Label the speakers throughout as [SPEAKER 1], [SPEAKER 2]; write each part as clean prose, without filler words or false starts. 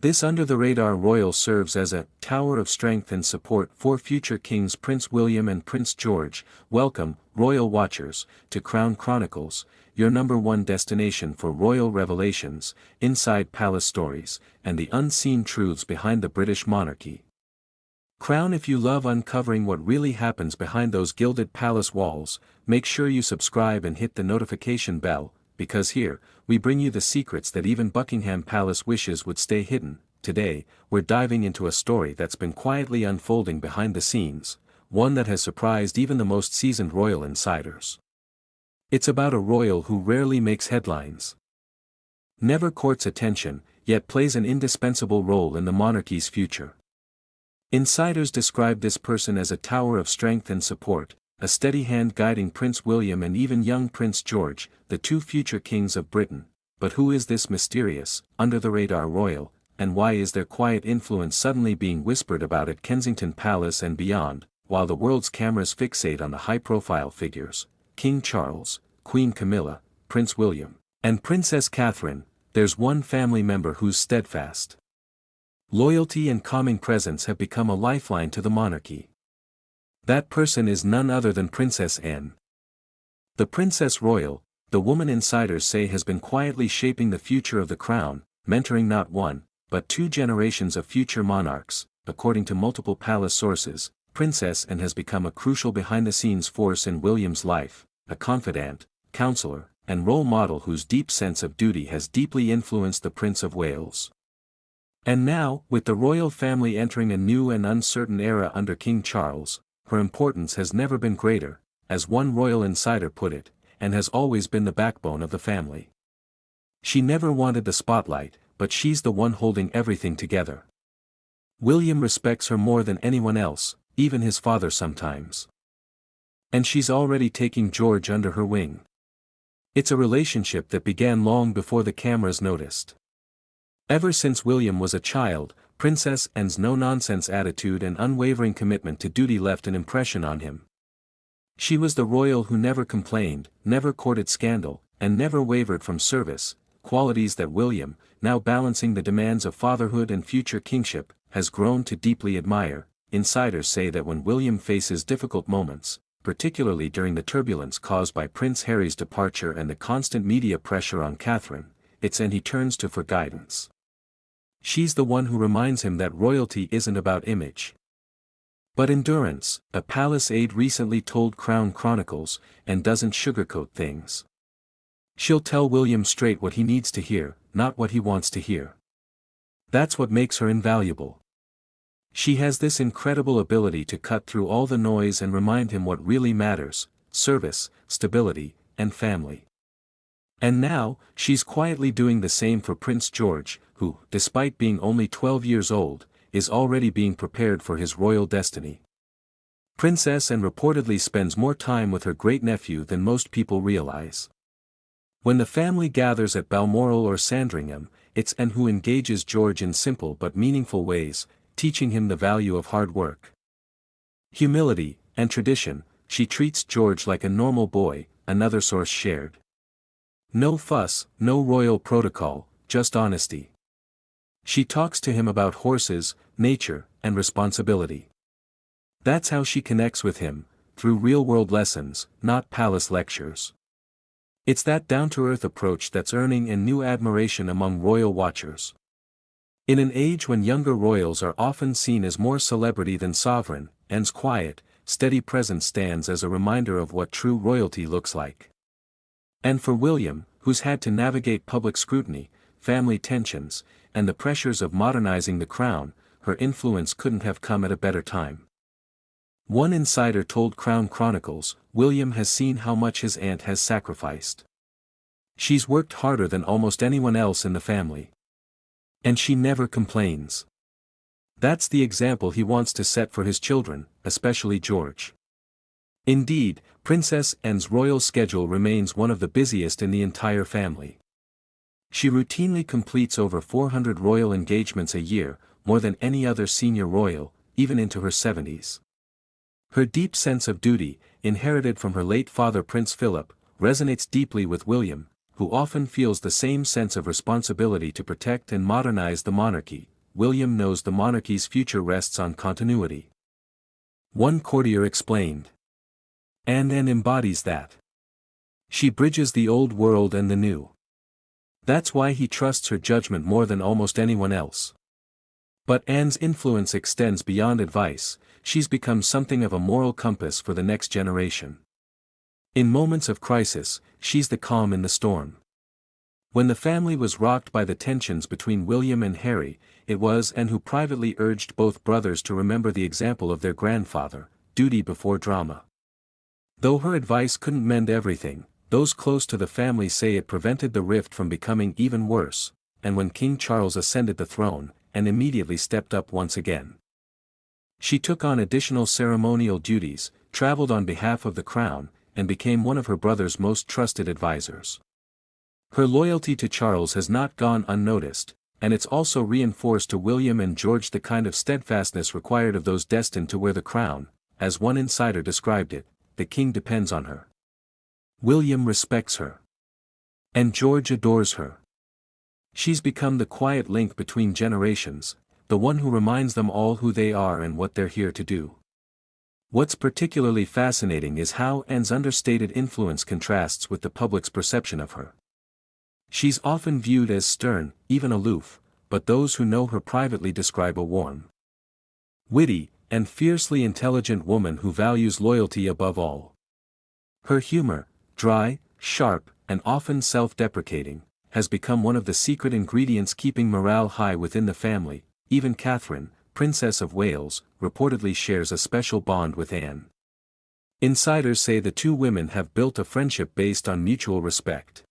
[SPEAKER 1] This under-the-radar royal serves as a tower of strength and support for future kings Prince William and Prince George. Welcome, royal watchers, to Crown Chronicles, your #1 destination for royal revelations, inside palace stories, and the unseen truths behind the British monarchy. Crown. If you love uncovering what really happens behind those gilded palace walls, make sure you subscribe and hit the notification bell, because here, we bring you the secrets that even Buckingham Palace wishes would stay hidden. Today, we're diving into a story that's been quietly unfolding behind the scenes, one that has surprised even the most seasoned royal insiders. It's about a royal who rarely makes headlines, never courts attention, yet plays an indispensable role in the monarchy's future. Insiders describe this person as a tower of strength and support, a steady hand guiding Prince William and even young Prince George, the two future kings of Britain. But who is this mysterious, under-the-radar royal, and why is their quiet influence suddenly being whispered about at Kensington Palace and beyond, while the world's cameras fixate on the high-profile figures, King Charles, Queen Camilla, Prince William, and Princess Catherine? There's one family member whose steadfast loyalty and calming presence have become a lifeline to the monarchy. That person is none other than Princess Anne. The Princess Royal, the woman insiders say has been quietly shaping the future of the crown, mentoring not one, but two generations of future monarchs. According to multiple palace sources, Princess Anne has become a crucial behind-the-scenes force in William's life, a confidant, counselor, and role model whose deep sense of duty has deeply influenced the Prince of Wales. And now, with the royal family entering a new and uncertain era under King Charles, her importance has never been greater, as one royal insider put it, and has always been the backbone of the family. She never wanted the spotlight, but she's the one holding everything together. William respects her more than anyone else, even his father sometimes. And she's already taking George under her wing. It's a relationship that began long before the cameras noticed. Ever since William was a child, Princess Anne's no-nonsense attitude and unwavering commitment to duty left an impression on him. She was the royal who never complained, never courted scandal, and never wavered from service, qualities that William, now balancing the demands of fatherhood and future kingship, has grown to deeply admire. Insiders say that when William faces difficult moments, particularly during the turbulence caused by Prince Harry's departure and the constant media pressure on Catherine, it's Anne he turns to for guidance. She's the one who reminds him that royalty isn't about image, but endurance. A palace aide recently told Crown Chronicles, and doesn't sugarcoat things. She'll tell William straight what he needs to hear, not what he wants to hear. That's what makes her invaluable. She has this incredible ability to cut through all the noise and remind him what really matters: service, stability, and family. And now, she's quietly doing the same for Prince George, who, despite being only 12 years old, is already being prepared for his royal destiny. Princess Anne reportedly spends more time with her great-nephew than most people realize. When the family gathers at Balmoral or Sandringham, it's Anne who engages George in simple but meaningful ways, teaching him the value of hard work, humility, and tradition. She treats George like a normal boy, another source shared. No fuss, no royal protocol, just honesty. She talks to him about horses, nature, and responsibility. That's how she connects with him, through real-world lessons, not palace lectures. It's that down-to-earth approach that's earning a new admiration among royal watchers. In an age when younger royals are often seen as more celebrity than sovereign, Anne's quiet, steady presence stands as a reminder of what true royalty looks like. And for William, who's had to navigate public scrutiny, family tensions, and the pressures of modernizing the crown, her influence couldn't have come at a better time. One insider told Crown Chronicles, William has seen how much his aunt has sacrificed. She's worked harder than almost anyone else in the family. And she never complains. That's the example he wants to set for his children, especially George. Indeed, Princess Anne's royal schedule remains one of the busiest in the entire family. She routinely completes over 400 royal engagements a year, more than any other senior royal, even into her 70s. Her deep sense of duty, inherited from her late father Prince Philip, resonates deeply with William, who often feels the same sense of responsibility to protect and modernize the monarchy. William knows the monarchy's future rests on continuity. One courtier explained. Anne embodies that. She bridges the old world and the new. That's why he trusts her judgment more than almost anyone else. But Anne's influence extends beyond advice, she's become something of a moral compass for the next generation. In moments of crisis, she's the calm in the storm. When the family was rocked by the tensions between William and Harry, it was Anne who privately urged both brothers to remember the example of their grandfather, duty before drama. Though her advice couldn't mend everything, those close to the family say it prevented the rift from becoming even worse, and when King Charles ascended the throne, Anne immediately stepped up once again. She took on additional ceremonial duties, traveled on behalf of the crown, and became one of her brother's most trusted advisors. Her loyalty to Charles has not gone unnoticed, and it's also reinforced to William and George the kind of steadfastness required of those destined to wear the crown. As one insider described it, the king depends on her. William respects her. And George adores her. She's become the quiet link between generations, the one who reminds them all who they are and what they're here to do. What's particularly fascinating is how Anne's understated influence contrasts with the public's perception of her. She's often viewed as stern, even aloof, but those who know her privately describe a warm, witty, and fiercely intelligent woman who values loyalty above all. Her humor, dry, sharp, and often self-deprecating, has become one of the secret ingredients keeping morale high within the family. Even Catherine, Princess of Wales, reportedly shares a special bond with Anne. Insiders say the two women have built a friendship based on mutual respect.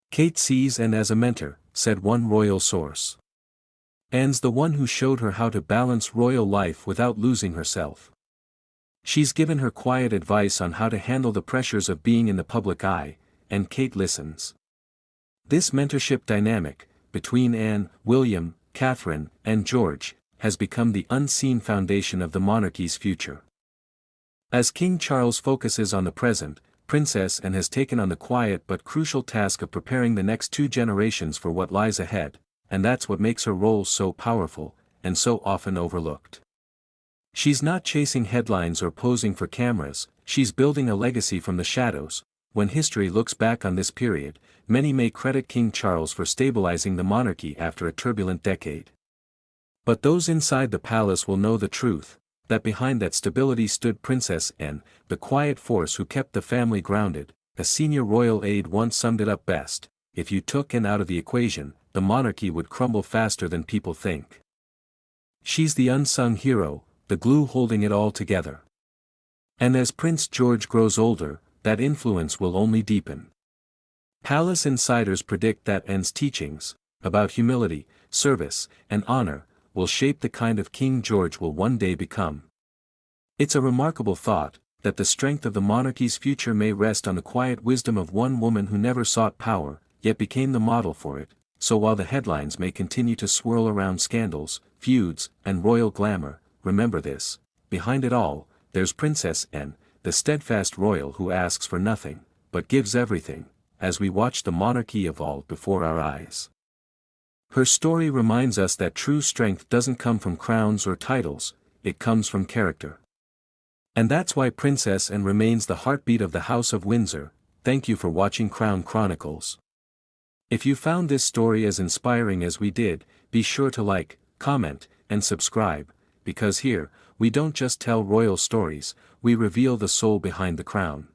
[SPEAKER 1] Kate sees Anne as a mentor, said one royal source. Anne's the one who showed her how to balance royal life without losing herself. She's given her quiet advice on how to handle the pressures of being in the public eye, and Kate listens. This mentorship dynamic, between Anne, William, Catherine, and George, has become the unseen foundation of the monarchy's future. As King Charles focuses on the present, Princess Anne has taken on the quiet but crucial task of preparing the next two generations for what lies ahead, and that's what makes her role so powerful, and so often overlooked. She's not chasing headlines or posing for cameras, she's building a legacy from the shadows. When history looks back on this period, many may credit King Charles for stabilizing the monarchy after a turbulent decade. But those inside the palace will know the truth, that behind that stability stood Princess Anne, the quiet force who kept the family grounded. A senior royal aide once summed it up best: if you took Anne out of the equation, the monarchy would crumble faster than people think. She's the unsung hero, the glue holding it all together. And as Prince George grows older, that influence will only deepen. Palace insiders predict that Anne's teachings, about humility, service, and honor, will shape the kind of King George will one day become. It's a remarkable thought, that the strength of the monarchy's future may rest on the quiet wisdom of one woman who never sought power, yet became the model for it. So while the headlines may continue to swirl around scandals, feuds, and royal glamour, remember this: behind it all, there's Princess Anne, the steadfast royal who asks for nothing, but gives everything, as we watch the monarchy evolve before our eyes. Her story reminds us that true strength doesn't come from crowns or titles, it comes from character. And that's why Princess Anne remains the heartbeat of the House of Windsor. Thank you for watching Crown Chronicles. If you found this story as inspiring as we did, be sure to like, comment, and subscribe, because here, we don't just tell royal stories, we reveal the soul behind the crown.